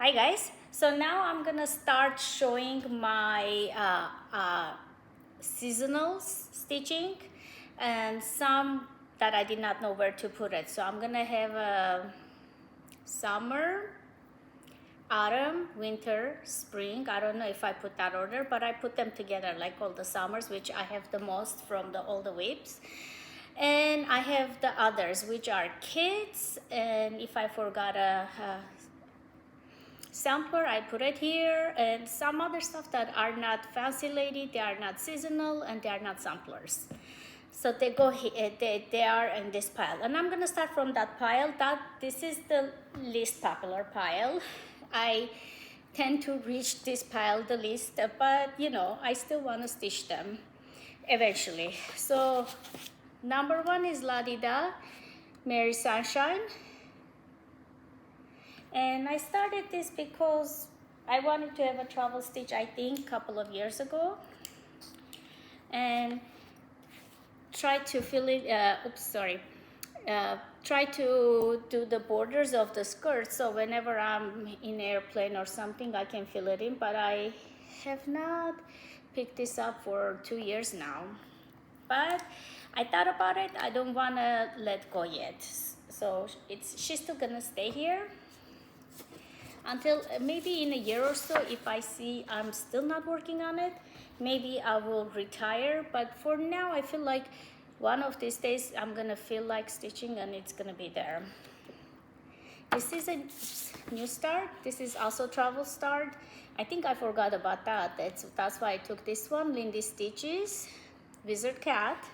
Hi guys, so now I'm gonna start showing my seasonal stitching and some that I did not know where to put it. So I'm gonna have a summer, autumn, winter, spring. I don't know if I put that order, but I put them together like all the summers, which I have the most from all the WIPs. And I have the others, which are kids, and if I forgot a sampler, I put it here, and some other stuff that are not fancy lady, they are not seasonal, and they are not samplers. So they go here, they are in this pile, and I'm gonna start from that pile. This is the least popular pile. I tend to reach this pile the least, but you know, I still want to stitch them eventually. So number one is La Di Da, Mary Sunshine. And I started this because I wanted to have a travel stitch, I think, a couple of years ago. And try to fill it, try to do the borders of the skirt. So whenever I'm in airplane or something, I can fill it in. But I have not picked this up for 2 years now. But I thought about it. I don't want to let go yet. So she's still gonna stay here until maybe in a year or so. If I see I'm still not working on it, maybe I will retire. But for now, I feel like one of these days I'm gonna feel like stitching and it's gonna be there. This is a new start. This is also travel start. I think I forgot about that. That's why I took this one, Lindy Stitches, Wizard Cat.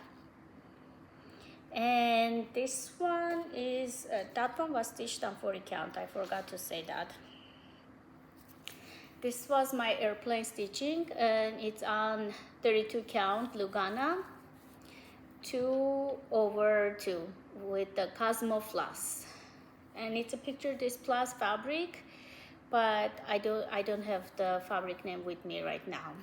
And this one is, that one was stitched on 40 count. I forgot to say that. This was my airplane stitching, and it's on 32 count Lugana 2/2 with the Cosmo Floss. And it's a picture this plus fabric, but I don't have the fabric name with me right now.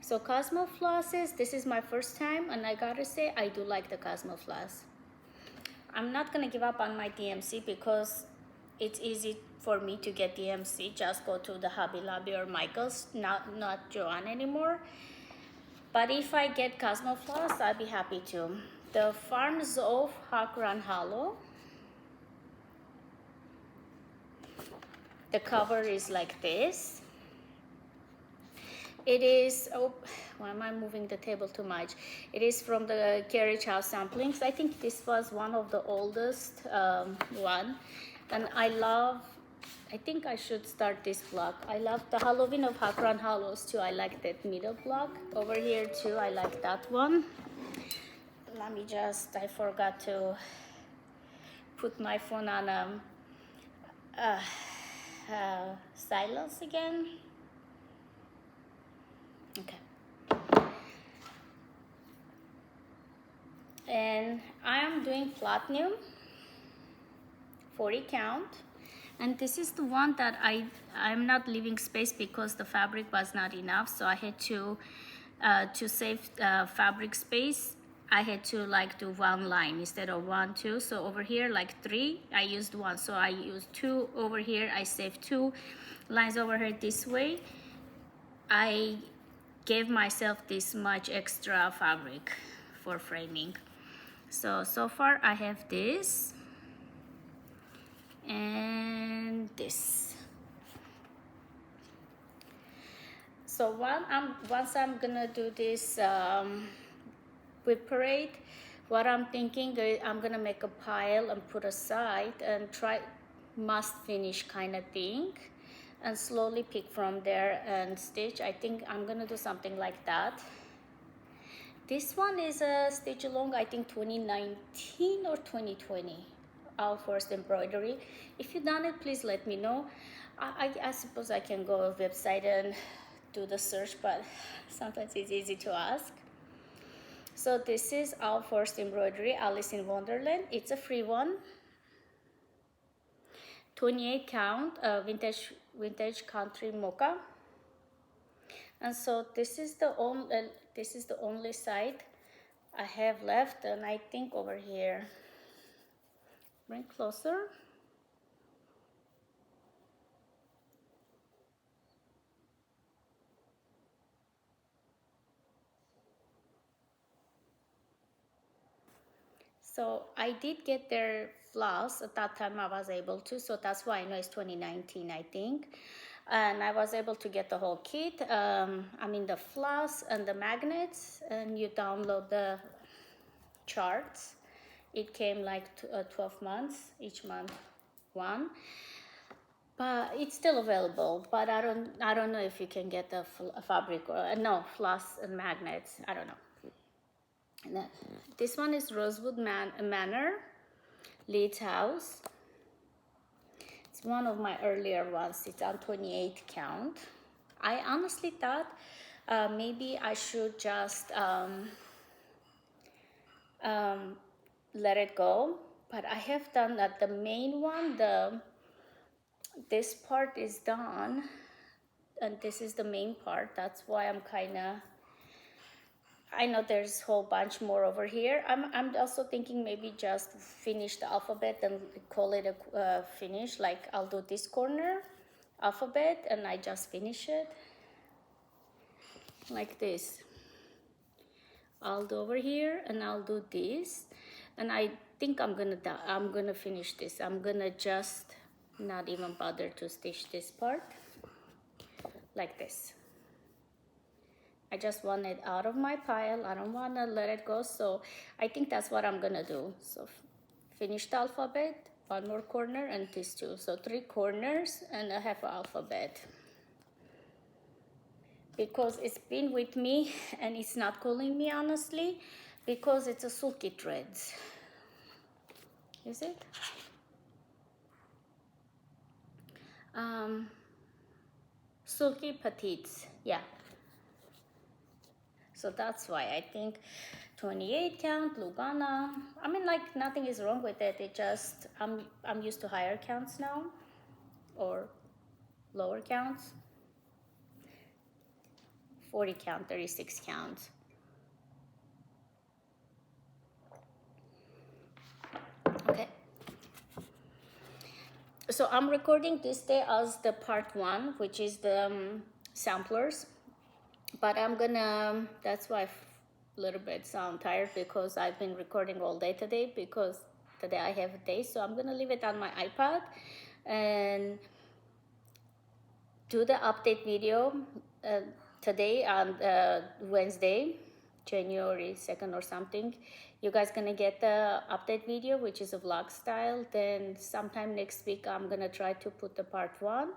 So Cosmo Flosses, this is my first time, and I gotta say I do like the Cosmo Floss. I'm not gonna give up on my DMC because it's easy for me to get DMC. Just go to the Hobby Lobby or Michael's, not Joanne anymore. But if I get Cosmo Floss, I'll be happy to. The Farm Zove Hawk Run Hollow. The cover is like this. It is, oh, why am I moving the table too much? It is from the Carriage House samplings. I think this was one of the oldest one. And I think I should start this block. I love the Halloween of Hawk Run Hollows too. I like that middle block. Over here too, I like that one. Let me just, I forgot to put my phone on silence again. Okay. And I am doing platinum 40 count, and this is the one that I'm not leaving space because the fabric was not enough, so I had to save fabric space. I had to like do one line instead of 1, 2. So over here like 3, I used 1, so I used 2 over here. I saved 2 lines over here this way. I gave myself this much extra fabric for framing. So far I have this and this. So once I'm gonna do this WIP parade, what I'm thinking is I'm gonna make a pile and put aside and try must finish kind of thing, and slowly pick from there and stitch. I think I'm gonna do something like that. This one is a stitch along, I think 2019 or 2020, All Forced Embroidery. If you've done it, please let me know. I suppose I can go to the website and do the search, but sometimes it's easy to ask. So this is All Forced Embroidery, Alice in Wonderland. It's a free one. 28 count, vintage country mocha. And so this is the only side I have left, and I think over here, bring closer. So I did get their floss at that time. I was able to, so that's why I know it's 2019, I think. And I was able to get the whole kit. I mean the floss and the magnets, and you download the charts. It came like 12 months, each month one. But it's still available. But I don't know if you can get the fabric or no floss and magnets. I don't know. This one is Rosewood Manor, Leeds House. It's one of my earlier ones. It's on 28 count. I honestly thought maybe I should just let it go, but I have done that. The main one, this part is done, and this is the main part. That's why I'm kind of, I know there's a whole bunch more over here. I'm also thinking maybe just finish the alphabet and call it a finish. Like I'll do this corner alphabet and I just finish it like this. I'll do over here and I'll do this, and I think I'm gonna finish this. I'm gonna just not even bother to stitch this part like this. I just want it out of my pile. I don't want to let it go, so I think that's what I'm gonna do. So finish the alphabet, one more corner, and these two. So 3 corners and a half alphabet. Because it's been with me and it's not calling me, honestly, because it's a sulky threads. Is it? Sulky petites, yeah. So that's why I think 28 count, Lugana. I mean, like, nothing is wrong with it. It just, I'm used to higher counts now, or lower counts. 40 count, 36 count. Okay. So I'm recording this day as the part 1, which is the samplers. But I'm gonna, that's why I a little bit sound tired, because I've been recording all day today, because today I have a day. So I'm gonna leave it on my iPad and do the update video today on Wednesday, January 2nd or something. You guys gonna get the update video, which is a vlog style. Then sometime next week I'm gonna try to put the part 1,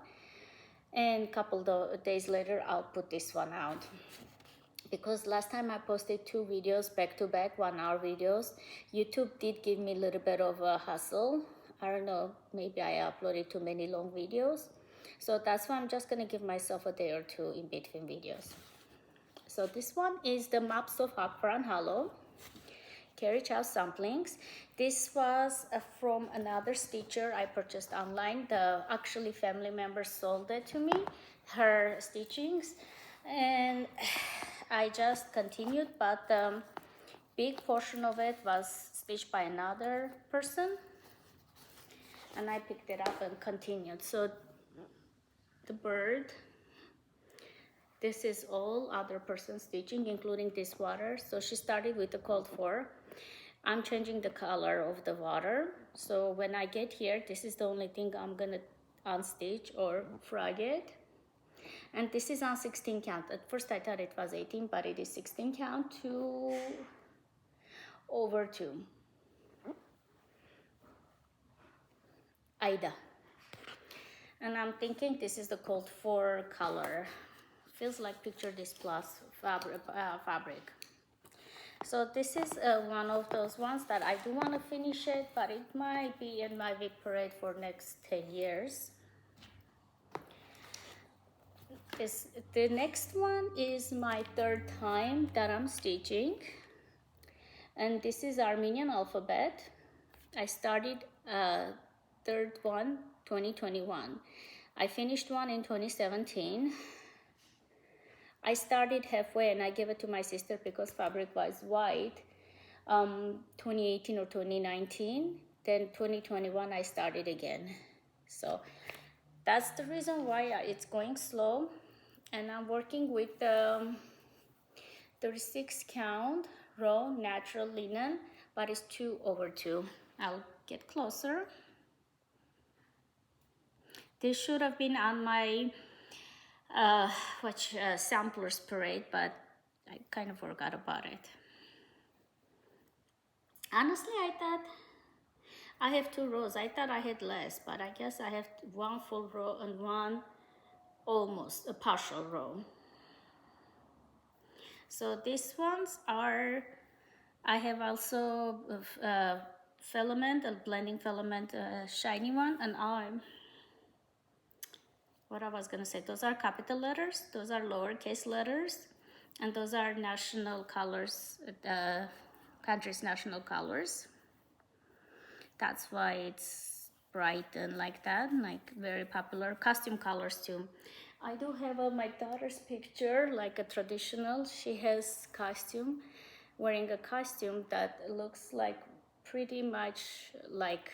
and a couple days later I'll put this one out, because last time I posted 2 videos back to back, 1-hour videos. YouTube did give me a little bit of a hassle. I don't know, maybe I uploaded too many long videos. So that's why I'm just gonna give myself a day or 2 in between videos. So this one is the Maps of Akbaran Hollow Carriage House samplings. This was from another stitcher I purchased online. The actually family member sold it to me, her stitchings, and I just continued, but the big portion of it was stitched by another person, and I picked it up and continued. So the bird, this is all other person stitching, including this water. So she started with the cold 4. I'm changing the color of the water. So when I get here, this is the only thing I'm gonna unstitch or frog it. And this is on 16 count. At first I thought it was 18, but it is 16 count, 2 over 2. Aida. And I'm thinking this is the cold 4 color. Feels like picture this plus fabric. So this is one of those ones that I do want to finish it, but it might be in my WIP parade for next 10 years. The next one is my 3rd time that I'm stitching, and this is Armenian alphabet. I started 3rd one 2021. I finished one in 2017. I started halfway and I gave it to my sister because fabric was white. 2018 or 2019. Then 2021 I started again. So that's the reason why it's going slow. And I'm working with the 36 count raw natural linen, but it's 2/2. I'll get closer. This should have been on my samplers parade, but I kind of forgot about it. Honestly, I thought I have 2 rows. I thought I had less, but I guess I have 1 full row and 1 almost a partial row. So these ones are, I have also filament, a blending filament, shiny one, and what I was gonna say, those are capital letters, those are lowercase letters, and those are national colors, country's national colors. That's why it's bright and like that, like very popular. Costume colors too. I do have my daughter's picture, like a traditional. She has costume, wearing a costume that looks like pretty much like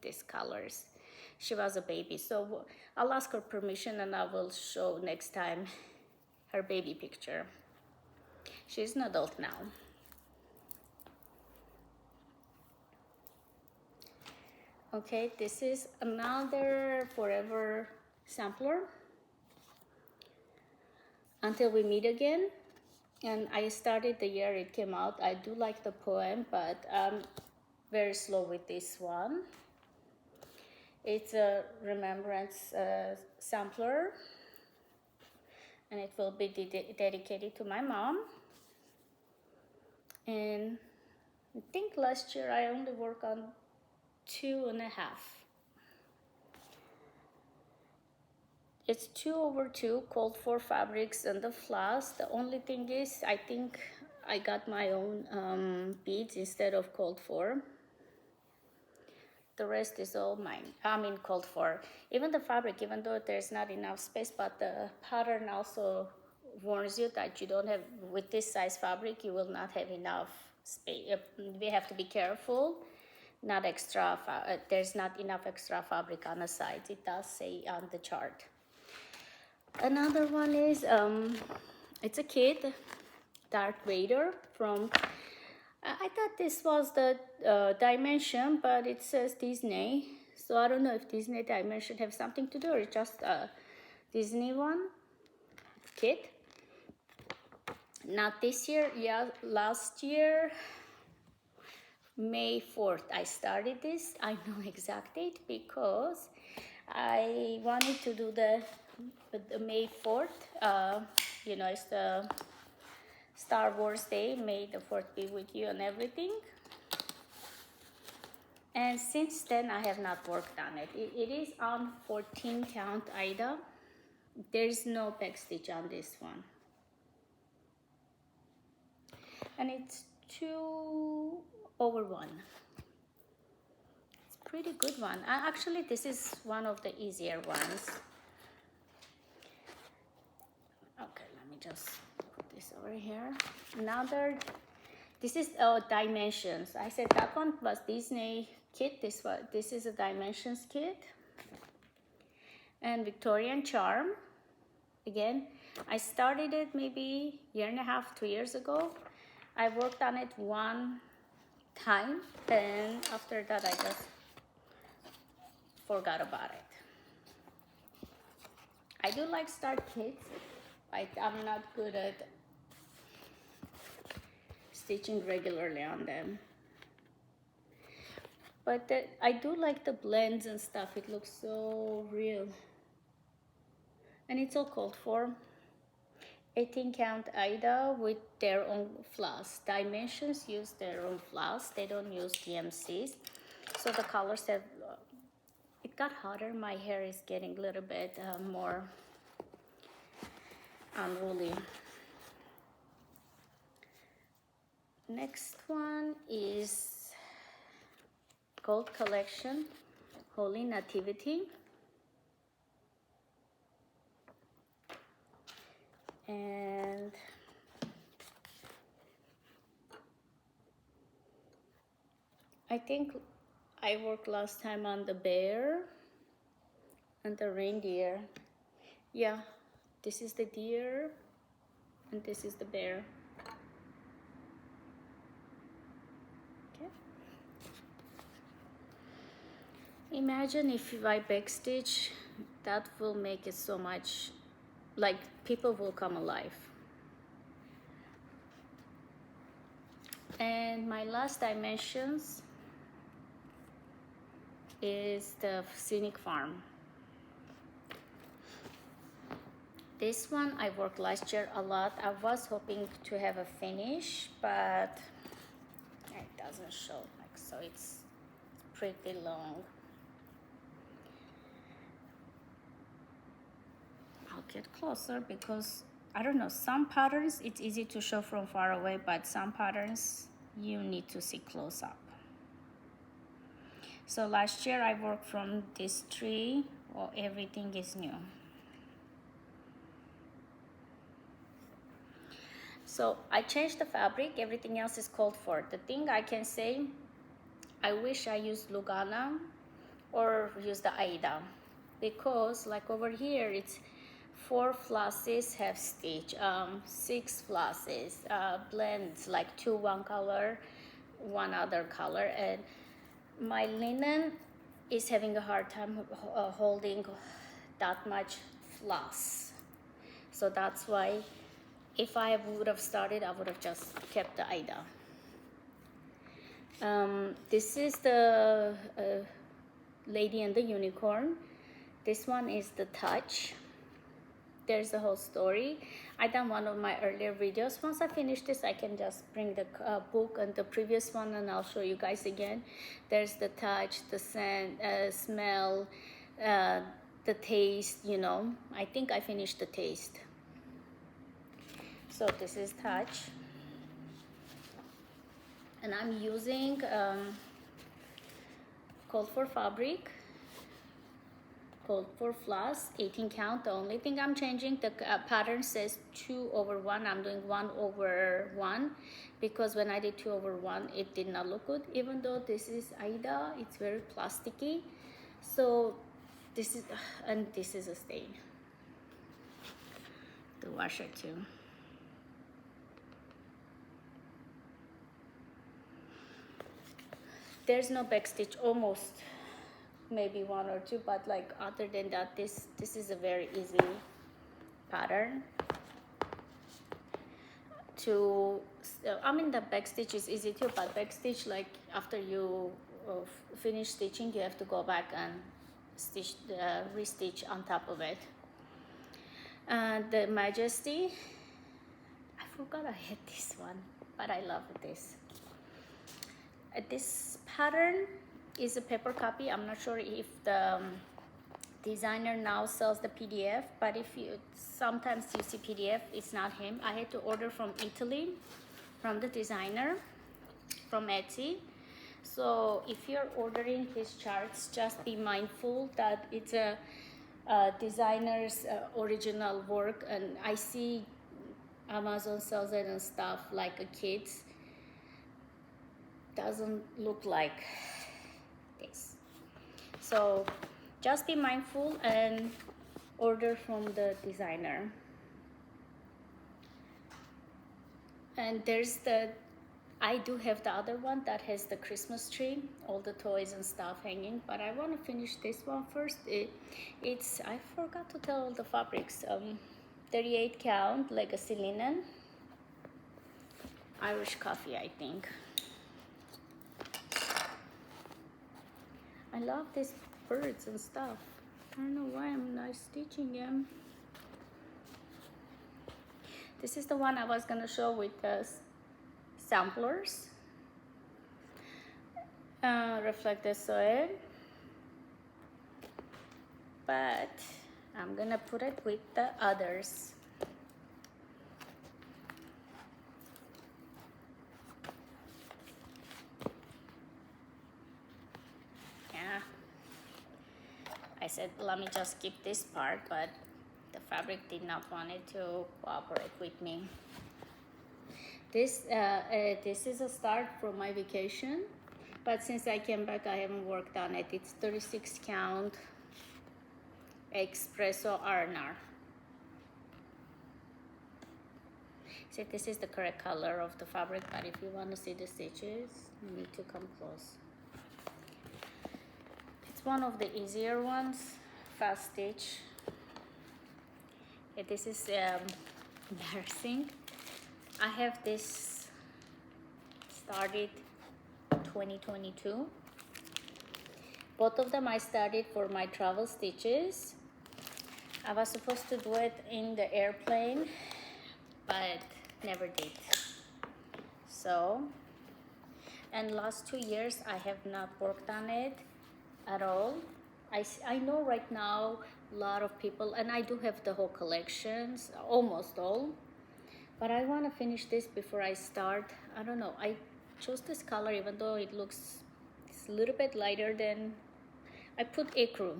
these colors. She was a baby, so I'll ask her permission and I will show next time her baby picture. She's an adult now. Okay, this is another Forever sampler. Until We Meet Again. And I started the year it came out. I do like the poem, but I'm very slow with this one. It's a remembrance sampler, and it will be dedicated to my mom. And I think last year I only worked on 2.5. It's 2/2, cold for fabrics and the floss. The only thing is, I think I got my own beads instead of cold for. The rest is all mine. I mean cold for. Even the fabric, even though there's not enough space, but the pattern also warns you that you don't have, with this size fabric, you will not have enough space. We have to be careful. Not extra, there's not enough extra fabric on the sides. It does say on the chart. Another one is, it's a kid, Darth Vader from, I thought this was the dimension, but it says Disney. So I don't know if Disney dimension have something to do or just a Disney one, kid. Not this year, yeah, last year, May 4th, I started this. I know exact date because I wanted to do the May 4th. You know, it's the Star Wars Day. May the 4th be with you and everything. And since then, I have not worked on it. It is on 14 count Ida. There's no back stitch on this one. And it's 2/1. It's a pretty good one. Actually, this is one of the easier ones. Okay, let me just put this over here. This is dimensions. I said that one was Disney kit. This is a dimensions kit. And Victorian charm. Again, I started it maybe 1.5, 2 years ago. I worked on it one time, and after that I just forgot about it. I do like start kits. I'm not good at stitching regularly on them. But I do like the blends and stuff. It looks so real. And it's all called for. 18 count Ida with their own floss. Dimensions use their own floss. They don't use DMCs. So the colors have, it got hotter. My hair is getting a little bit more unruly. Next one is Gold Collection, Holy Nativity. And I think I worked last time on the bear and the reindeer. Yeah, this is the deer and this is the bear. Imagine if I backstitch, that will make it so much, like people will come alive. And my last dimensions is the scenic farm. This one I worked last year a lot. I was hoping to have a finish, but it doesn't show, like, so it's pretty long. I'll get closer because I don't know, some patterns it's easy to show from far away, but some patterns you need to see close up. So last year I worked from this tree. Well, everything is new. So I changed the fabric, everything else is called for. The thing I can say, I wish I used Lugana or use the Aida, because like over here it's 4 flosses have stitch, 6 flosses, blends like 2 one color, 1 other color, and my linen is having a hard time holding that much floss. So that's why if I would have started, I would have just kept the Aida. This is the Lady and the Unicorn. This one is the Touch. There's the whole story. I done one of my earlier videos. Once I finish this, I can just bring the book and the previous one and I'll show you guys again. There's the touch, the scent, smell, the taste, you know. I think I finished the taste. So this is touch. And I'm using called for fabric, called for floss, 18 count. The only thing I'm changing, the pattern says 2/1. I'm doing 1/1 because when I did 2/1, it did not look good. Even though this is Aida, it's very plasticky. So this is, and this is a stain. The washer too. There's no backstitch, almost maybe 1 or 2, but like other than that, this is a very easy pattern to, I mean the backstitch is easy too, but backstitch, like after you finish stitching, you have to go back and stitch, restitch on top of it. The Majesty, I forgot I had this one, but I love this. This pattern is a paper copy. I'm not sure if the designer now sells the PDF, but if you sometimes you see PDF, it's not him. I had to order from Italy, from the designer, from Etsy. So if you're ordering his charts, just be mindful that it's a designer's original work, and I see Amazon sells it and stuff like a kid's. Doesn't look like this. So just be mindful and order from the designer. And there's the, I do have the other one that has the Christmas tree, all the toys and stuff hanging, but I want to finish this one first. It's, I forgot to tell all the fabrics. 38 count legacy linen, Irish coffee, I think. I love these birds and stuff. I don't know why I'm not stitching them. This is the one I was gonna show with the samplers. Reflected soil. But I'm gonna put it with the others. I said, let me just keep this part, but the fabric did not want it to cooperate with me. This is a start from my vacation, but since I came back, I haven't worked on it. It's 36 count espresso R&R. See, this is the correct color of the fabric, but if you want to see the stitches, you need to come close. It's one of the easier ones, fast stitch. This is embarrassing. I have this started 2022. Both of them I started for my travel stitches. I was supposed to do it in the airplane, but never did. So, and last 2 years I have not worked on it at all. I know right now a lot of people, and I do have the whole collections, almost all, but I want to finish this before I start. I don't know, I chose this color even though it's a little bit lighter than, I put ecru.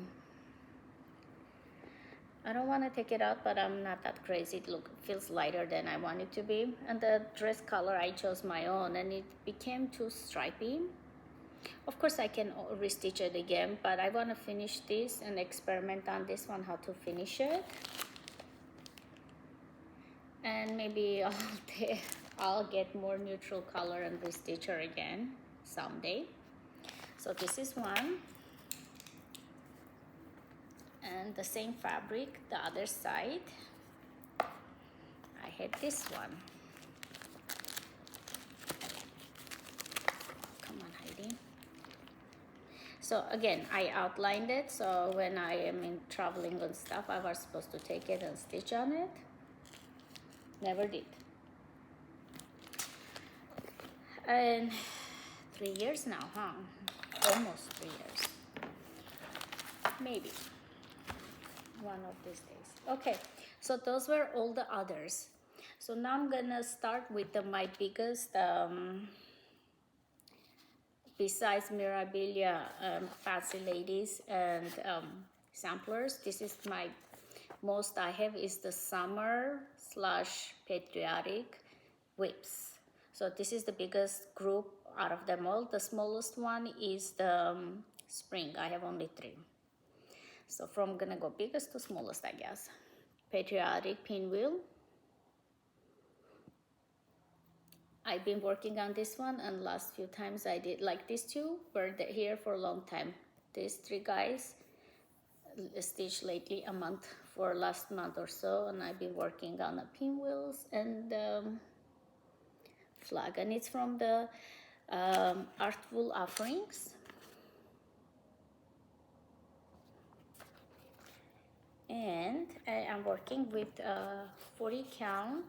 I don't want to take it out, but I'm not that crazy. It feels lighter than I want it to be. And the dress color, I chose my own, and it became too stripy. Of course, I can restitch it again, but I want to finish this and experiment on this one, how to finish it. And maybe I'll get more neutral color and restitch her again someday. So this is one. And the same fabric, the other side. I had this one. Come on, Heidi. So again, I outlined it, so when I am in traveling and stuff, I was supposed to take it and stitch on it. Never did. And 3 years now, huh? Almost 3 years. Maybe. One of these days. Okay, so those were all the others. So now I'm gonna start with my biggest, besides Mirabilia, Fancy Ladies and samplers. This is my most I have is the summer / patriotic whips. So this is the biggest group out of them all. The smallest one is the spring. I have only 3. So from gonna go biggest to smallest, I guess. Patriotic pinwheel. I've been working on this one, and last few times I did, like these two were here for a long time. These 3 guys stitched lately, a month, for last month or so, and I've been working on the pinwheels and the flag, and it's from the Artful Offerings. And I am working with 40 count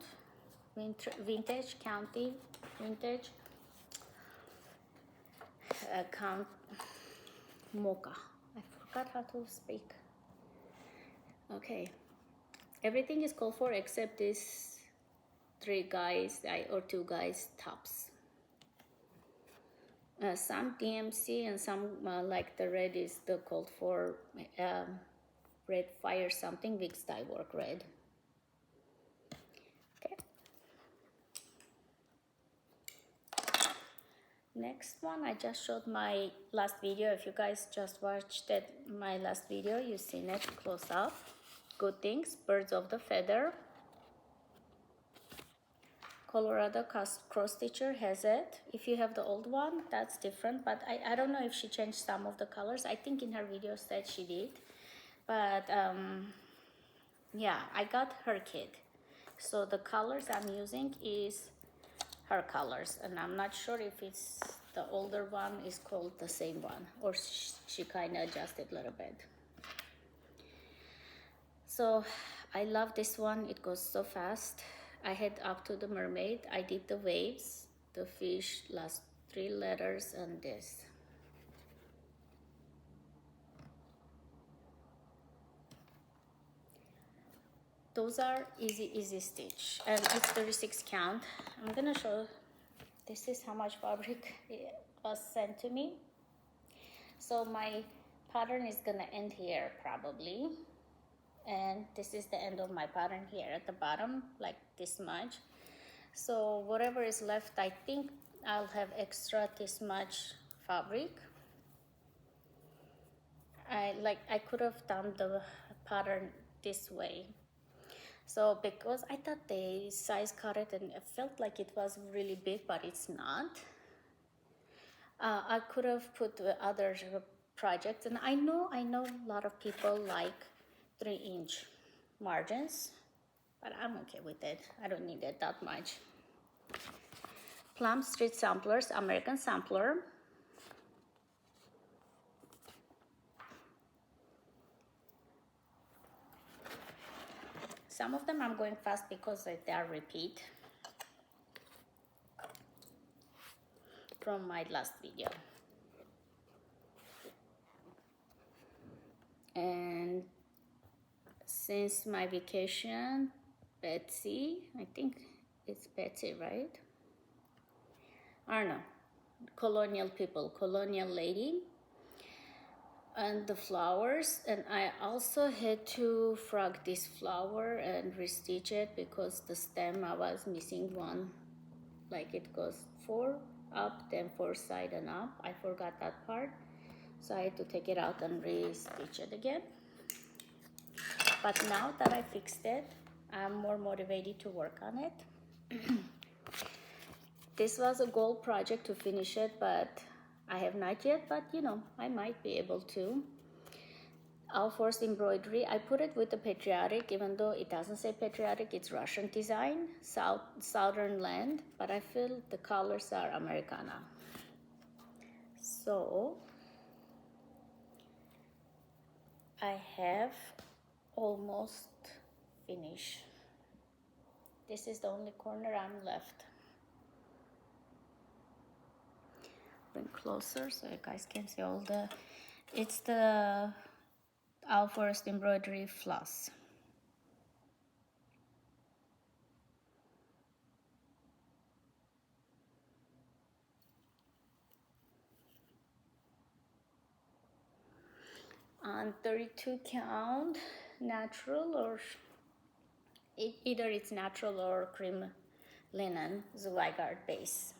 vintage count mocha. I forgot how to speak. Okay, everything is called for except these 3 guys or 2 guys tops. Some DMC and some like the red is the called for red fire something, Vic's dye work red. Okay. Next one, I just showed my last video. If you guys just watched my last video, you've seen it close up. Good Things, Birds of the Feather. Colorado Cross Stitcher has it. If you have the old one, that's different, but I don't know if she changed some of the colors. I think in her video said she did. But yeah, I got her kit, so the colors I'm using is her colors, and I'm not sure if it's the older one is called the same one, or she kind of adjusted a little bit. So I love this one, it goes so fast. I head up to the mermaid, I did the waves, the fish, last 3 letters, and this. Those are easy stitch, and it's 36 count. I'm gonna show, this is how much fabric was sent to me. So my pattern is gonna end here probably, and this is the end of my pattern here at the bottom, like this much. So whatever is left, I think I'll have extra this much fabric. I could have done the pattern this way. So because I thought they size cut it and it felt like it was really big, but it's not. I could have put the other projects, and I know a lot of people like 3-inch margins, but I'm okay with it. I don't need it that much. Plum Street Samplers, American Sampler. Some of them I'm going fast because they are repeat from my last video. And since my vacation, Betsy, I think it's Betsy, right? I don't know. Colonial people, colonial lady. And the flowers, and I also had to frog this flower and restitch it because the stem, I was missing one, like it goes 4 up, then 4 side and up. I forgot that part, so I had to take it out and restitch it again. But now that I fixed it, I'm more motivated to work on it. This was a goal project to finish it, but I have not yet, but you know, I might be able to. All Force embroidery, I put it with the patriotic, even though it doesn't say patriotic, it's Russian design, southern land, but I feel the colors are Americana. So I have almost finished. This is the only corner I'm left. Bring closer so you guys can see all the, it's the All Forest embroidery floss. On 32 count natural, or either it's natural or cream linen Zweigart base.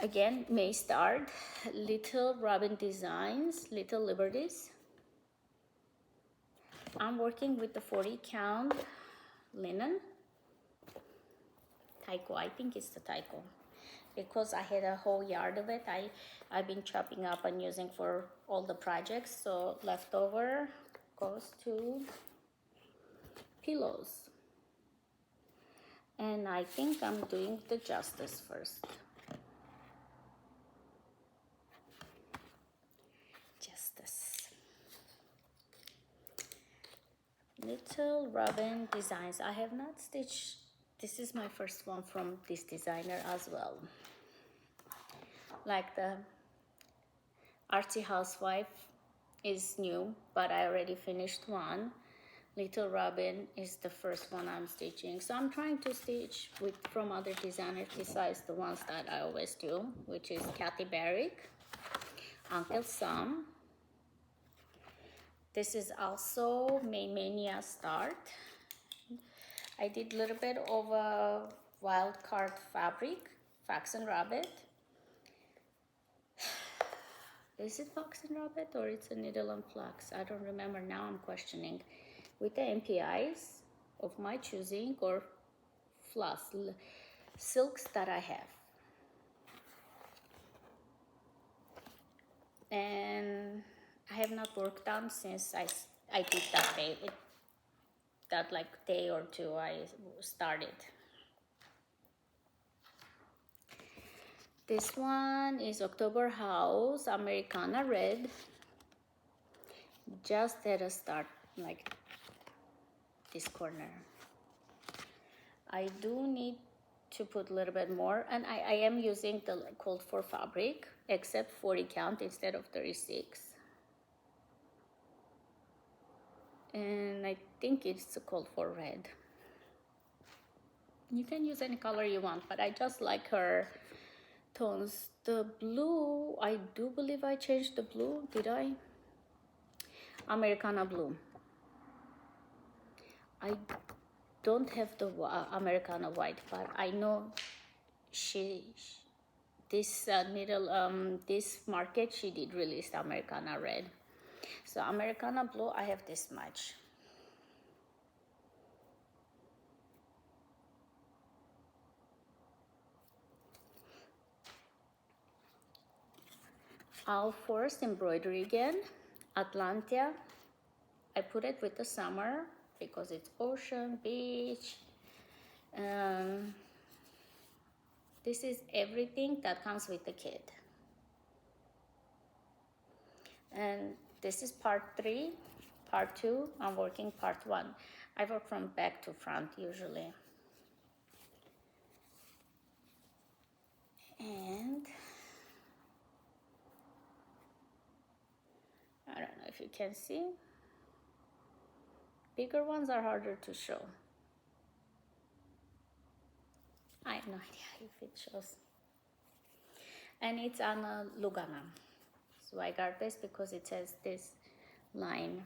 Again, May start, Little Robin Designs, Little Liberties. I'm working with the 40 count linen. Taiko, I think it's the Taiko. Because I had a whole yard of it, I've been chopping up and using for all the projects, so leftover goes to pillows. And I think I'm doing the Justice first. Justice. Little Robin Designs. I have not stitched, this is my first one from this designer as well. Like the Artsy Housewife is new, but I already finished one. Little Robin is the first one I'm stitching. So I'm trying to stitch from other designers besides the ones that I always do, which is Kathy Barrick, Uncle Sam. This is also May Mania Start. I did a little bit of a wild card fabric, Fox and Rabbit. Is it Fox and Rabbit or it's a needle and flax? I don't remember now, I'm questioning. With the MPIs of my choosing or floss silks that I have. And I have not worked on since I did that day. That like day or two I started. This one is October House, Americana Red. Just at a start, like this corner. I do need to put a little bit more, and I am using the called for fabric, except 40 count instead of 36. And I think it's called for red. You can use any color you want, but I just like her tones. The blue, I do believe I changed the blue, did I? Americana blue. I don't have the Americana white, but I know this needle, this market, she did release the Americana red. So Americana blue, I have this much. All Forest embroidery again. Atlantia. I put it with the summer because it's ocean, beach. This is everything that comes with the kit. And this is part 3. Part 2, I'm working part 1. I work from back to front usually. And I don't know if you can see. Bigger ones are harder to show. I have no idea if it shows. And it's on a Lugana. So I got this because it has this line.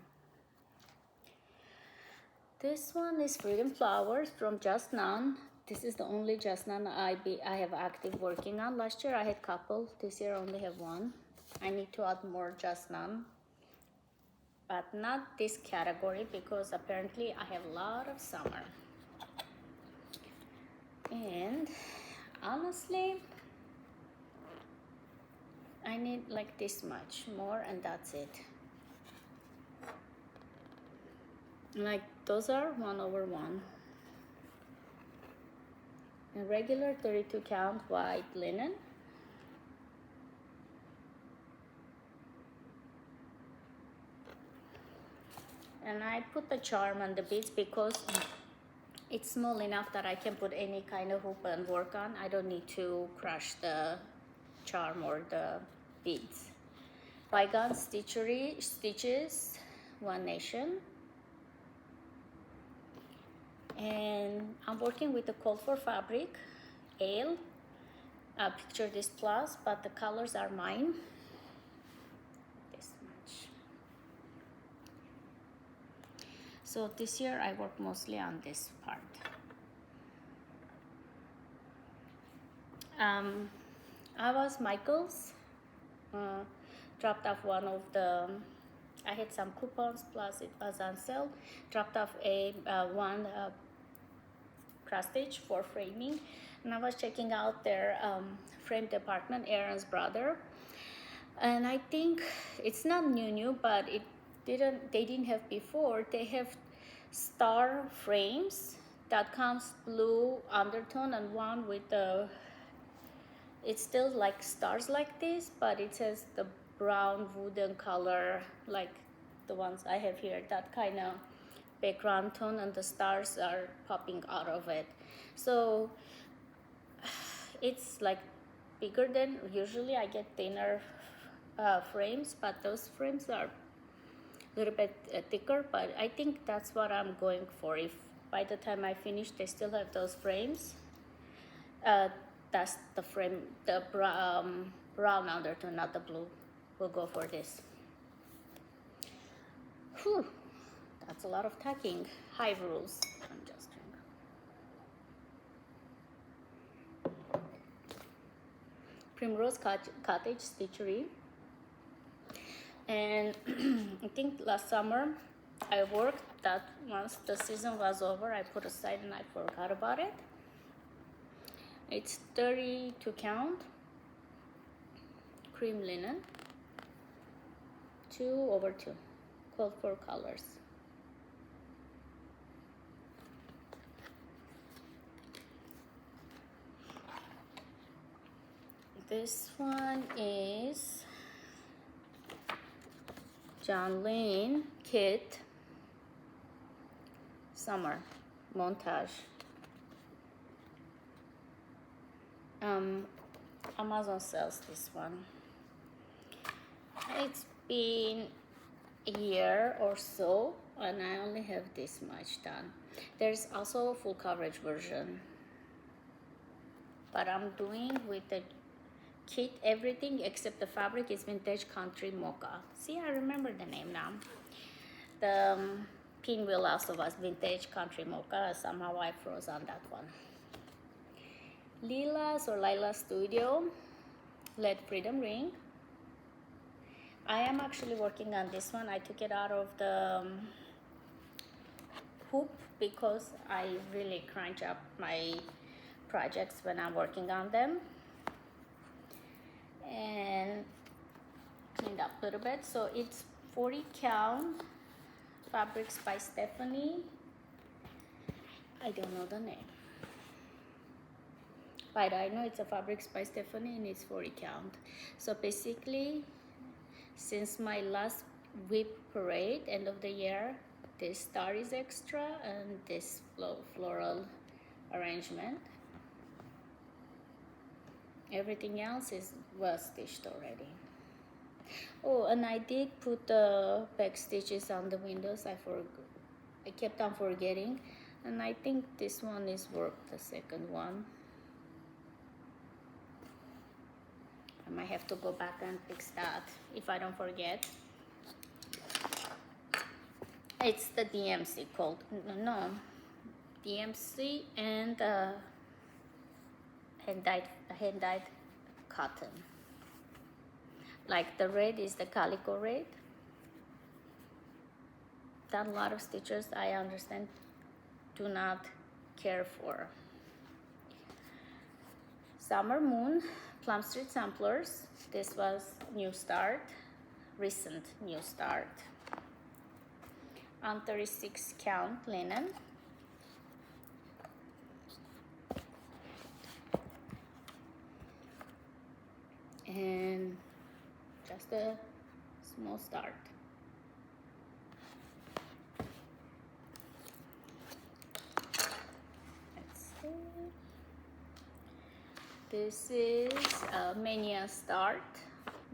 This one is Freedom Flowers from Just None. This is the only Just None I have active working on. Last year I had couple. This year I only have one. I need to add more Just None. But not this category because apparently I have a lot of summer. And honestly, I need like this much more and that's it. Like those are 1/1. A regular 32 count white linen. And I put the charm on the beads because it's small enough that I can put any kind of hoop and work on. I don't need to crush the charm or the beads. Bygone Stitches, One Nation. And I'm working with the Cold for fabric, Ale. Picture this plus, but the colors are mine. This much. So this year I work mostly on this part. I was Michael's. Dropped off one of the, I had some coupons plus it was on sale. Dropped off a one cross stitch for framing, and I was checking out their frame department, Aaron's brother, and I think it's not new, but they didn't have before. They have star frames that comes blue undertone and one with the, it's still like stars like this, but it has the brown wooden color like the ones I have here, that kind of background tone, and the stars are popping out of it. So it's like bigger than usually. I get thinner frames, but those frames are a little bit thicker, but I think that's what I'm going for. If by the time I finish they still have those frames, that's the frame, the brown undertone, not the blue. We'll go for this. Whew, that's a lot of tacking. Hive rules. I'm just trying. Primrose Cottage Stitchery. And I think last summer I worked that once the season was over, I put aside and I forgot about it. It's 32 count, cream linen, 2/2, called for colors. This one is John Lane Kit Summer Montage. Amazon sells this one. It's been a year or so and I only have this much done. There's also a full coverage version, but I'm doing with the kit everything except the fabric is Vintage Country Mocha. See, I remember the name now. The pinwheel also was Vintage Country Mocha. Somehow I froze on that one. Lila Studio Lead Freedom Ring. I am actually working on this one. I took it out of the hoop because I really crunch up my projects when I'm working on them. And cleaned up a little bit. So it's 40 count fabrics by Stephanie. I don't know the name, but I know it's a fabrics by Stephanie and it's 40 count. So basically, since my last WIP parade, end of the year, this star is extra and this floral arrangement. Everything else was stitched already. Oh, and I did put the back stitches on the windows. I kept on forgetting, and I think this one is worked, the second one. I might have to go back and fix that if I don't forget. It's the DMC called, no, DMC and hand-dyed cotton. Like the red is the calico red. That a lot of stitches I understand do not care for. Summer Moon, Plum Street Samplers. This was New Start, recent New Start. On 36 count linen. And just a small start. Let's see. This is a Mania Start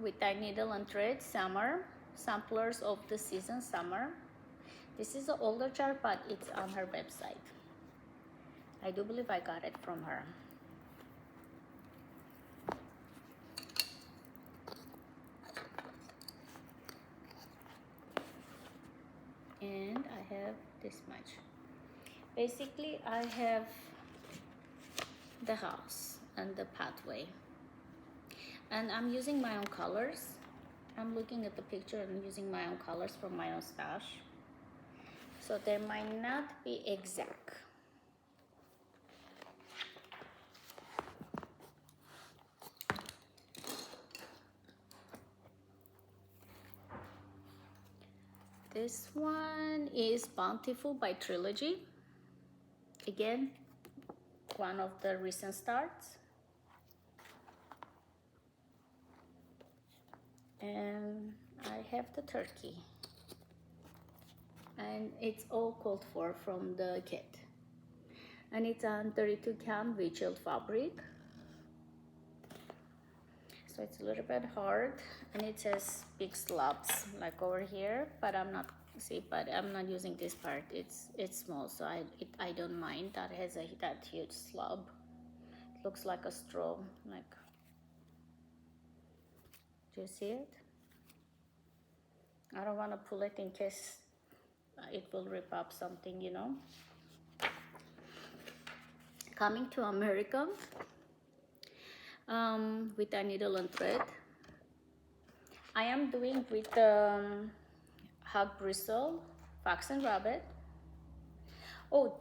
with a needle and thread summer samplers of the season summer. This is an older chart, but it's on her website. I do believe I got it from her. And I have this much. Basically, I have the house and the pathway. And I'm using my own colors. I'm looking at the picture and using my own colors from my own stash. So they might not be exact. This one is Bountiful by Trilogy. Again, one of the recent starts. And I have the turkey. And it's all called for from the kit. And it's on 32 count rich-chilled fabric. So it's a little bit hard, and it says big slabs like over here, but I'm not using this part. It's small, so I don't mind that has that huge slab. It looks like a straw. Like, do you see it? I don't want to pull it in case it will rip up something, you know. Coming to America. With a needle and thread. I am doing with hog bristle, fox and rabbit. Oh,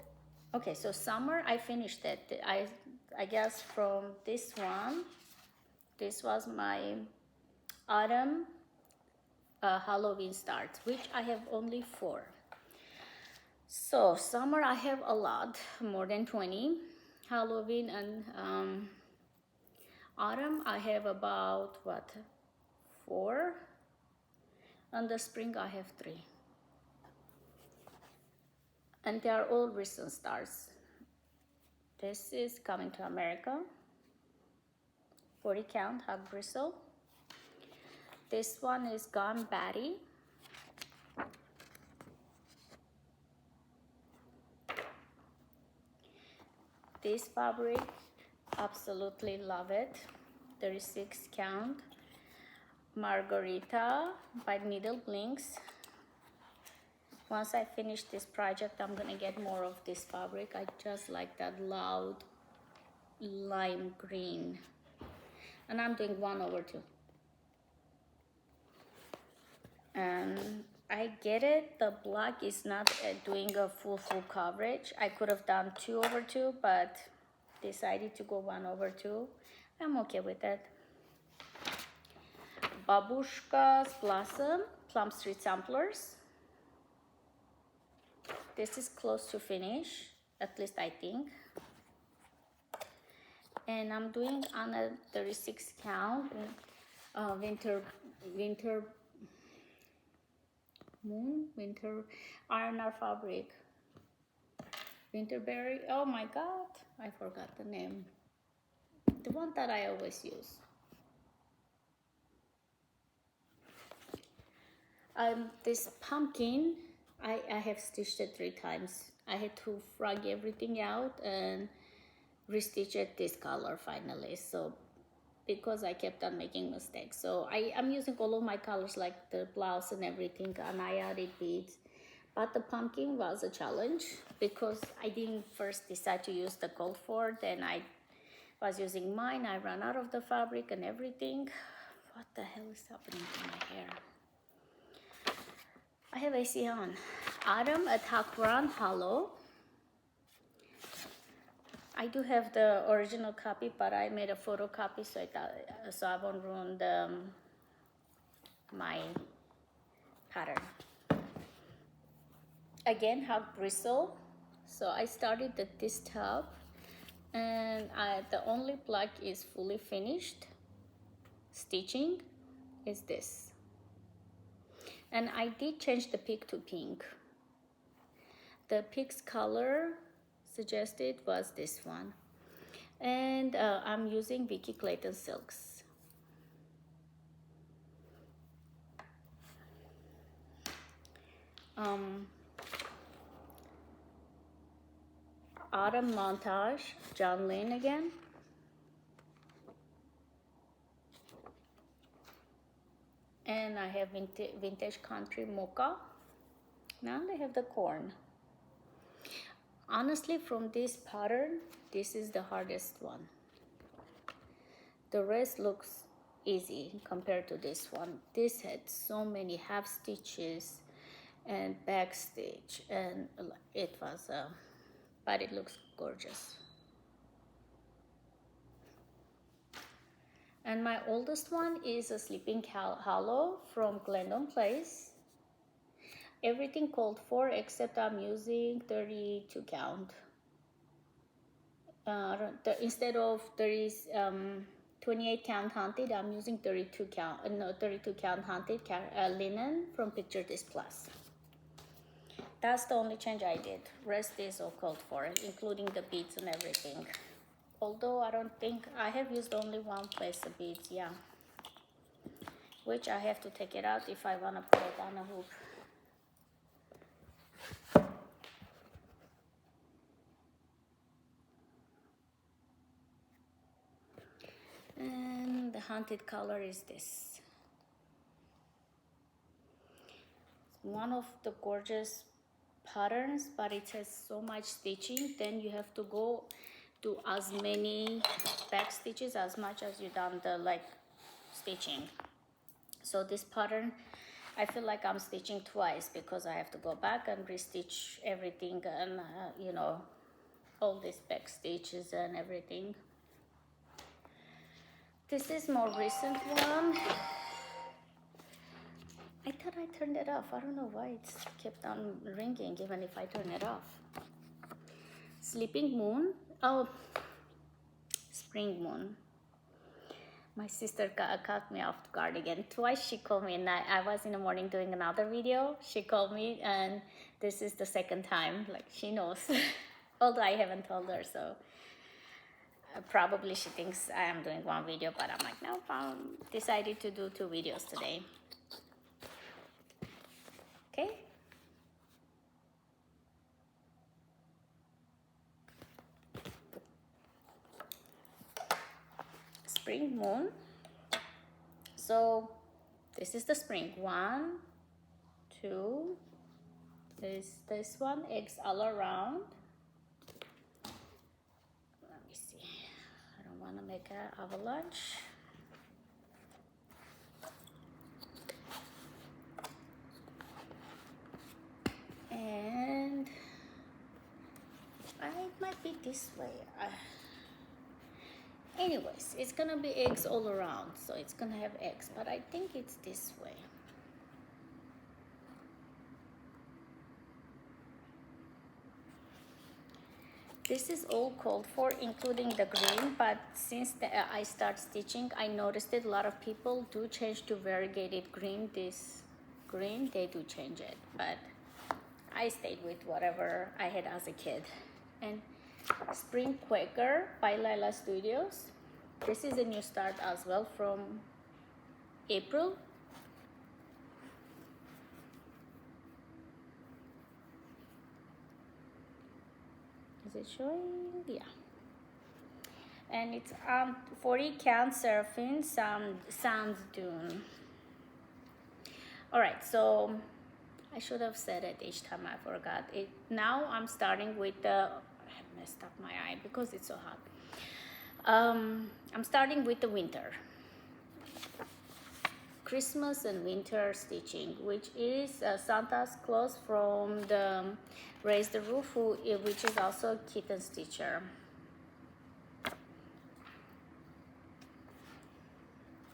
okay, so summer I finished it. I guess from this one, this was my autumn Halloween starts, which I have only 4. So summer I have a lot, more than 20. Halloween and autumn I have about 4, and the spring I have 3, and they are all recent starts. This is Coming to America, 40 count hog bristle. This one is Gone Batty. This fabric, absolutely love it. 36 count Margarita by Needle Blinks. Once I finish this project, I'm gonna get more of this fabric. I just like that loud lime green, and I'm doing 1/2. And I get it, the black is not doing a full coverage. I could have done 2/2, but decided to go 1/2. I'm okay with that. Babushka's Blossom Plum Street Samplers. This is close to finish, at least I think. And I'm doing on a 36 count winter R&R fabric. Winterberry. Oh my god, I forgot the name. The one that I always use. This pumpkin, I have stitched it 3 times. I had to frog everything out and restitch it this color finally. So because I kept on making mistakes, so I'm using all of my colors, like the blouse and everything, and I added beads. But the pumpkin was a challenge because I didn't first decide to use the gold for, then I was using mine. I ran out of the fabric and everything. What the hell is happening to my hair? I have AC on. Autumn Attack Run Hollow. I do have the original copy, but I made a photocopy so I won't ruin my pattern. Again, hog bristle. So I started at this top, and the only black is fully finished stitching is this. And I did change the peak to pink. The peak's color suggested was this one. And I'm using Vicky Clayton silks. Autumn Montage, John Lynn again. And I have Vintage Country Mocha. Now I have the corn. Honestly, from this pattern, this is the hardest one. The rest looks easy compared to this one. This had so many half stitches and back stitch, and it was but it looks gorgeous. And my oldest one is a Sleeping Hollow from Glendon Place. Everything called for except I'm using 32 count. Instead of 28 count hunted, I'm using 32 count hunted linen from Picture This Plus. That's the only change I did. Rest is all called for, including the beads and everything. Although I don't think I have used only one place of beads, yeah. Which I have to take it out if I want to put it on a hoop. And the haunted color is this. One of the gorgeous patterns, but it has so much stitching. Then you have to go do as many back stitches as much as you done the stitching. So this pattern, I feel like I'm stitching twice because I have to go back and restitch everything and you know, all these back stitches and everything. This is more recent one. I thought I turned it off. I don't know why it kept on ringing even if I turn it off. Sleeping Moon. Oh, Spring Moon. My sister caught me off guard again. Twice she called me, and I was in the morning doing another video. She called me, and this is the second time. Like, she knows. Although I haven't told her, so probably she thinks I am doing one video, but I'm like, no, I decided to do 2 videos today. Okay. Spring Moon. So this is the spring. 1, 2. This one, eggs all around. Let me see. I don't want to make an avalanche. And it might be this way. Anyways, it's gonna be eggs all around, so it's gonna have eggs, but I think it's this way. This is all called for, including the green, but since I start stitching, I noticed that a lot of people do change to variegated green. This green, they do change it, but I stayed with whatever I had as a kid. And Spring Quaker by Lila Studios. This is a new start as well from April. Is it showing? Yeah. And it's 40 count Seraphim Sand Dune. All right, so I should have said it each time, I forgot it. Now I'm starting with the, I messed up my eye because it's so hot. I'm starting with the winter. Christmas and winter stitching, which is Santa's Claus from the Raise the Roof, which is also a kitten stitcher.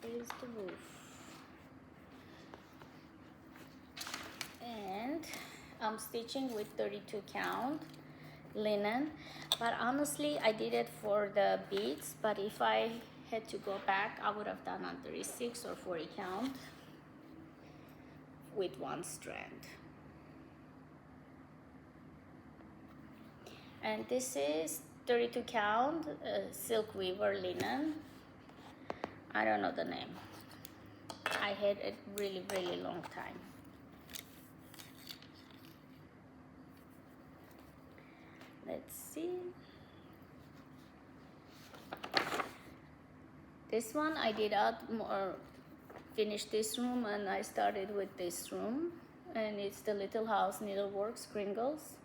Raise the Roof. And I'm stitching with 32 count linen, but honestly I did it for the beads, but if I had to go back, I would have done on 36 or 40 count with one strand. And this is 32 count silk weaver linen. I don't know the name. I had it really long time. Let's see. This one I did out more, finished this room, and I started with this room, and it's the Little House Needleworks Kringles.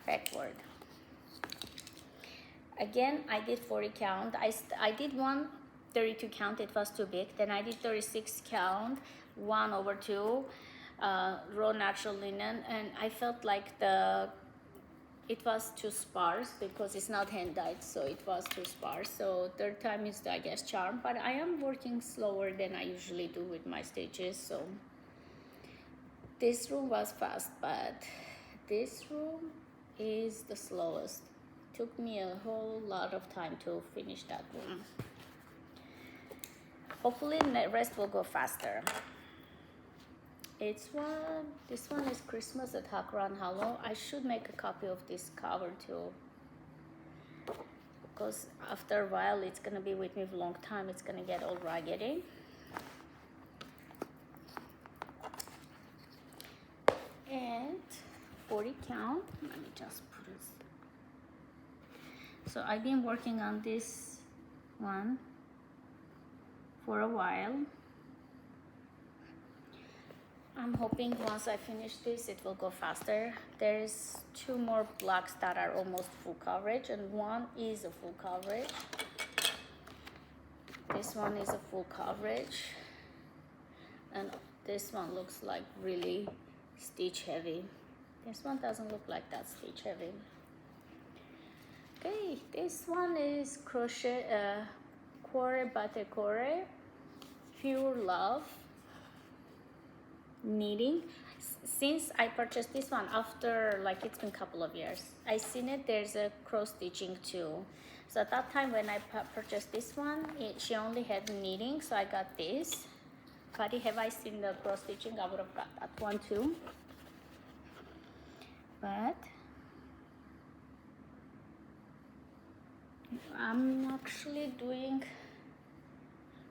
Backward. Again, I did 40 count. I did one 32 count, it was too big. Then I did 36 count, 1/2 raw natural linen, and I felt like it was too sparse because it's not hand dyed, so it was too sparse. So third time is, I guess, charm, but I am working slower than I usually do with my stitches. So this room was fast, but this room is the slowest. Took me a whole lot of time to finish that room. Hopefully the rest will go faster. This one is Christmas at Hakran Hollow. I should make a copy of this cover too, because after a while it's gonna be with me for a long time. It's gonna get all raggedy. And 40 count. Let me just put it. So I've been working on this one for a while. I'm hoping once I finish this, it will go faster. There's 2 more blocks that are almost full coverage, and one is a full coverage. This one is a full coverage, and this one looks like really stitch heavy. This one doesn't look like that stitch heavy. Okay, this one is crochet Core Bate Core Pure Love knitting. Since I purchased this one after, like, it's been a couple of years, I seen it, there's a cross stitching too. So at that time when I purchased this one, she only had knitting, so I got this. But have I seen the cross stitching, I would have got that one too. But I'm actually doing,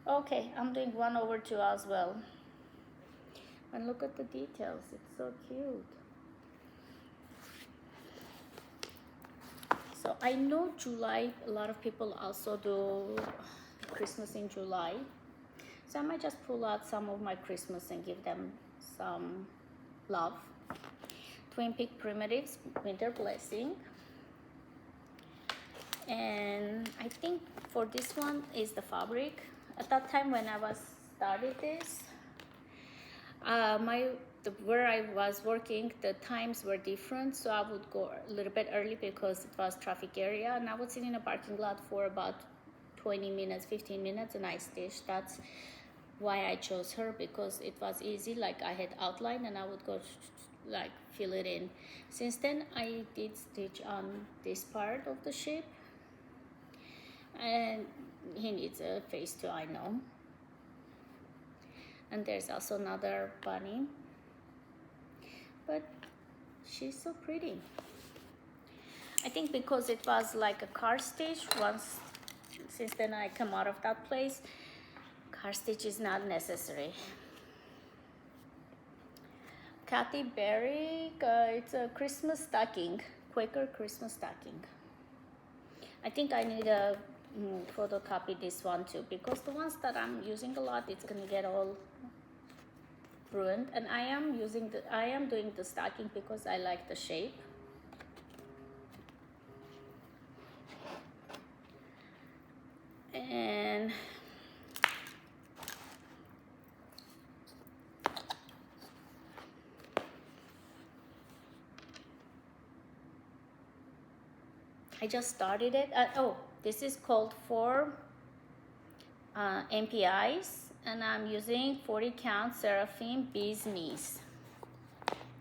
okay, I'm doing 1/2 as well. And look at the details, it's so cute. So I know July, a lot of people also do Christmas in July. So I might just pull out some of my Christmas and give them some love. Twin Peak Primitives Winter Blessing. And I think for this one is the fabric. At that time when I was started this, Where I was working, the times were different, so I would go a little bit early because it was traffic area, and I would sit in a parking lot for about 20 minutes, 15 minutes, and I stitched. That's why I chose her, because it was easy. Like, I had outline and I would go like fill it in. Since then I did stitch on this part of the shape, and he needs a face too, I know. And there's also another bunny, but she's so pretty. I think because it was like a car stitch, since then I come out of that place, car stitch is not necessary. Kathy Berry, it's a Christmas stocking, Quaker Christmas stocking. I think I need a photocopy this one too, because the ones that I'm using a lot, it's gonna get all ruined. And I am doing the stocking because I like the shape. And I just started it. This is called 4 MPIs, and I'm using 40 count Seraphim Bee's Knees.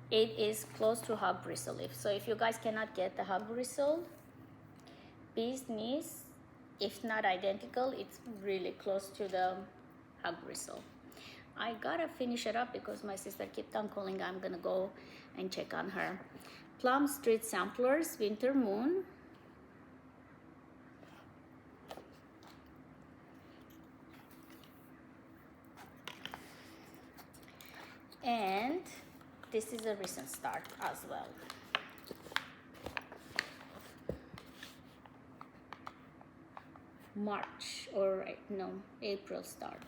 It is close to hog bristle leaf. So if you guys cannot get the hog bristle, Bee's Knees, if not identical, it's really close to the hog bristle. I gotta finish it up because my sister kept on calling. I'm gonna go and check on her. Plum Street Samplers, Winter Moon. And this is a recent start as well. March, or no, April start.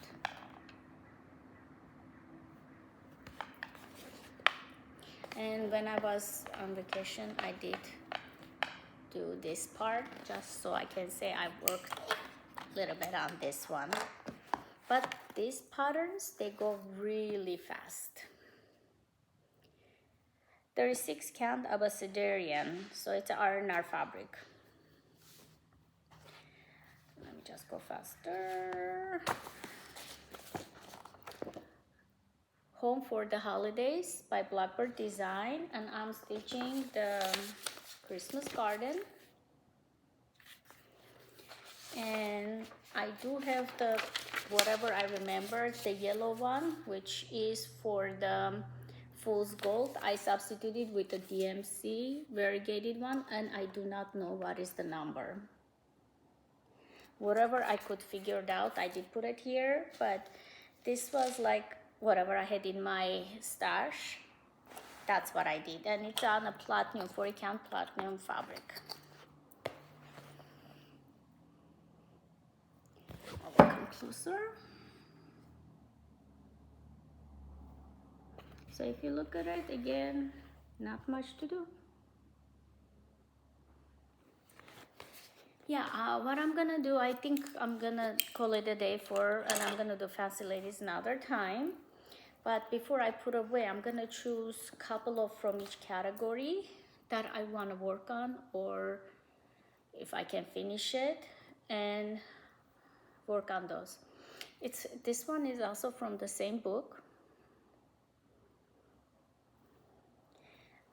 And when I was on vacation, I did do this part just so I can say I worked a little bit on this one. But these patterns, they go really fast. 36 count Abbasidarian, so it's an R&R fabric. Let me just go faster. Home for the Holidays by Blackbird Design, and I'm stitching the Christmas garden. And I do have the, whatever I remember, the yellow one, which is for the Fool's Gold. I substituted with the DMC variegated one, and I do not know what is the number. Whatever I could figure it out, I did put it here, but this was like whatever I had in my stash. That's what I did, and it's on a platinum, 40 count platinum fabric. I'll come closer. So if you look at it again, not much to do. Yeah, what I'm gonna do, I think I'm gonna call it a day and I'm gonna do Fancy Ladies another time. But before I put away, I'm gonna choose a couple of from each category that I wanna work on, or if I can finish it, and work on those. This one is also from the same book.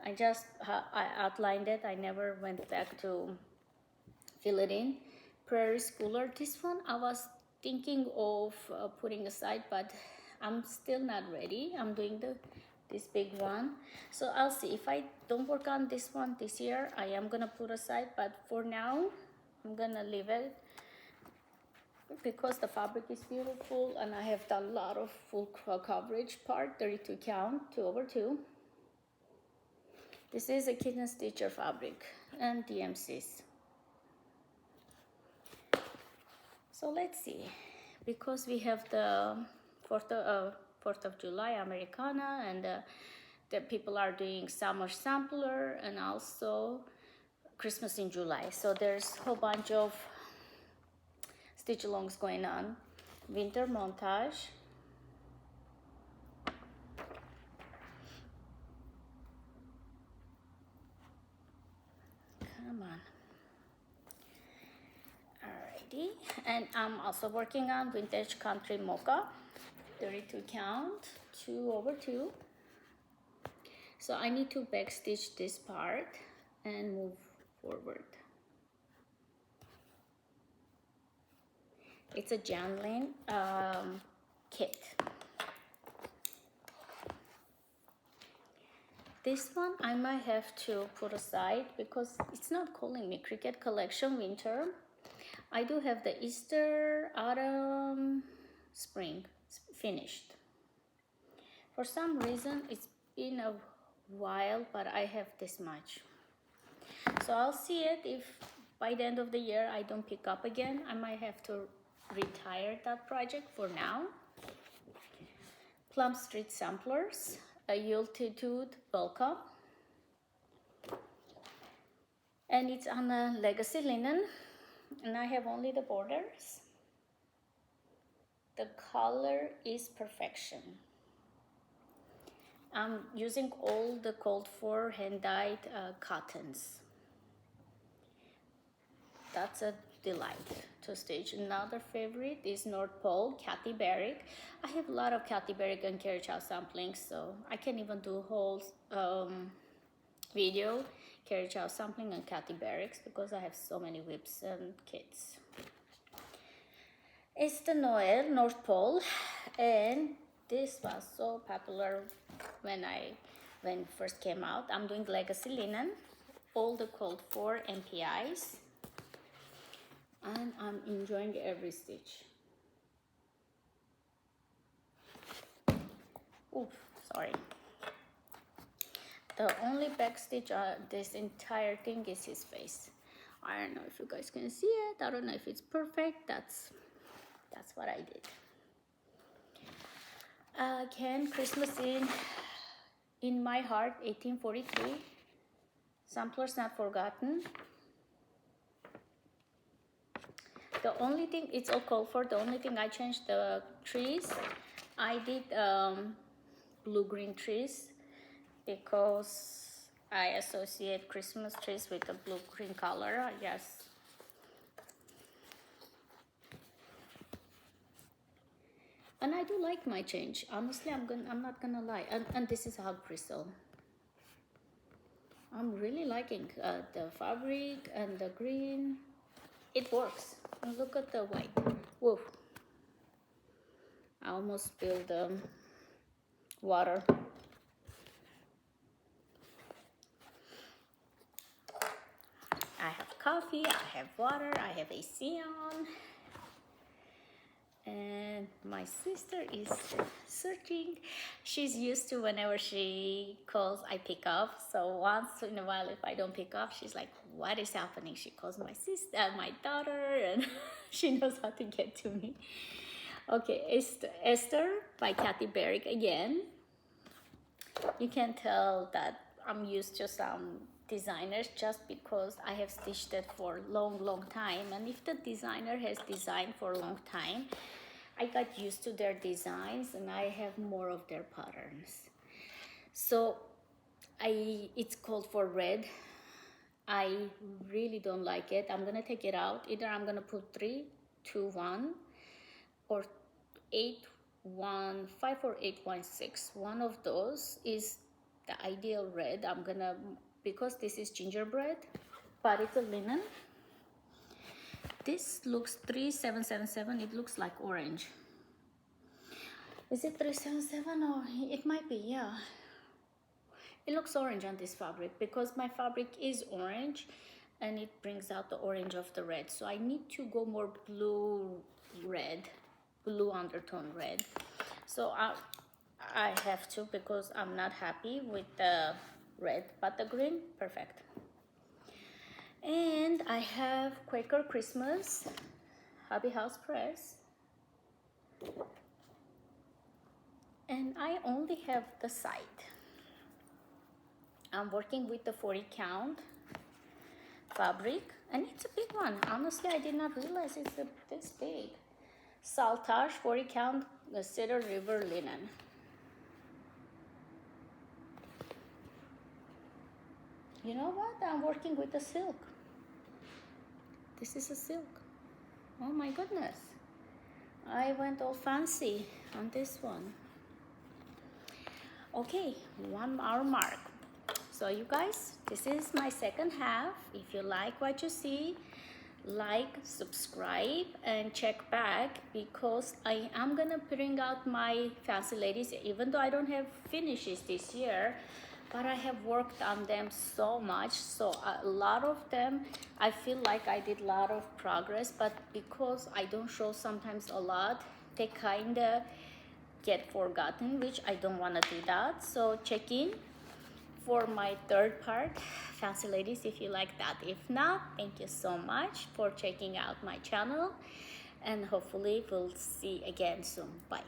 I outlined it. I never went back to fill it in. Prairie Schooler. This one I was thinking of putting aside, but I'm still not ready. I'm doing this big one. So I'll see. If I don't work on this one this year, I am gonna put aside, but for now, I'm gonna leave it because the fabric is beautiful and I have done a lot of full coverage part, 32 count, 2/2. This is a Kitten Stitcher fabric and DMCs. So let's see, because we have the 4th of July Americana, and the people are doing summer sampler and also Christmas in July. So there's a whole bunch of stitch alongs going on. Winter montage. pretty. And I'm also working on vintage country mocha, 32 count, 2/2. So I need to backstitch this part and move forward. It's a Janlin kit. This one I might have to put aside because it's not calling me. Cricket Collection Winter. I do have the Easter, Autumn, Spring finished. For some reason it's been a while, but I have this much. So I'll see it if by the end of the year I don't pick up again. I might have to retire that project for now. Plum Street Samplers, a Yultitude Welcome. And it's on a legacy linen, and I have only the borders. The color is perfection. I'm using all the called for hand-dyed cottons. That's a delight to stitch. Another favorite is North Pole, Kathy Barrick. I have a lot of Kathy Barrick and Carrie Chow samplings, so I can even do a whole video, Carrie Chow sampling and Kathy Barricks, because I have so many whips and kits. It's the Noel North Pole, and this was so popular when it first came out. I'm doing legacy linen, all the called for MPIs, and I'm enjoying every stitch. Oof, sorry. The only back stitch on this entire thing is his face. I don't know if you guys can see it. I don't know if it's perfect. That's what I did. Again, Christmas in my heart, 1843. Samplers Not Forgotten. The only thing, it's all called for. The only thing I changed the trees. I did blue-green trees because I associate Christmas trees with the blue-green color, I guess. And I do like my change. Honestly, I'm not gonna lie. And this is hog bristle. I'm really liking the fabric and the green. It works. And look at the white. Whoa. I almost spilled the water. I have coffee, I have water, I have AC on. And my sister is searching. She's used to whenever she calls, I pick up. So once in a while, if I don't pick up, she's like, what is happening? She calls my sister, my daughter, and she knows how to get to me. Okay, Esther by Kathy Barrick again. You can tell that I'm used to some designers just because I have stitched it for a long time. And if the designer has designed for a long time, I got used to their designs and I have more of their patterns. So it's called for red. I really don't like it. I'm gonna take it out. Either I'm gonna put 3, 2, 1 or 8, 1, 5 or 8, 1, 6. One of those is the ideal red. I'm gonna, because this is gingerbread, but it's a linen. This looks 3777. It looks like orange. Is it 377 or it might be? Yeah. It looks orange on this fabric because my fabric is orange, and it brings out the orange of the red. So I need to go more blue red, blue undertone red. So I have to because I'm not happy with the red, but the green, perfect. And I have Quaker Christmas, Hobby House Press. And I only have the side. I'm working with the 40 count fabric, and it's a big one. Honestly, I did not realize it's this big. Saltage 40 count Cedar River linen. You know what? I'm working with the silk. This is a silk. Oh my goodness, I went all fancy on this one. Okay, 1 hour mark. So you guys, this is my second half. If you like what you see, like, subscribe, and check back, because I am gonna bring out my fancy ladies, even though I don't have finishes this year, but I have worked on them so much. So a lot of them, I feel like I did a lot of progress, but because I don't show sometimes a lot, they kinda get forgotten, which I don't want to do that. So check in for my third part, fancy ladies, if you like that. If not, thank you so much for checking out my channel, and hopefully we'll see again soon. Bye.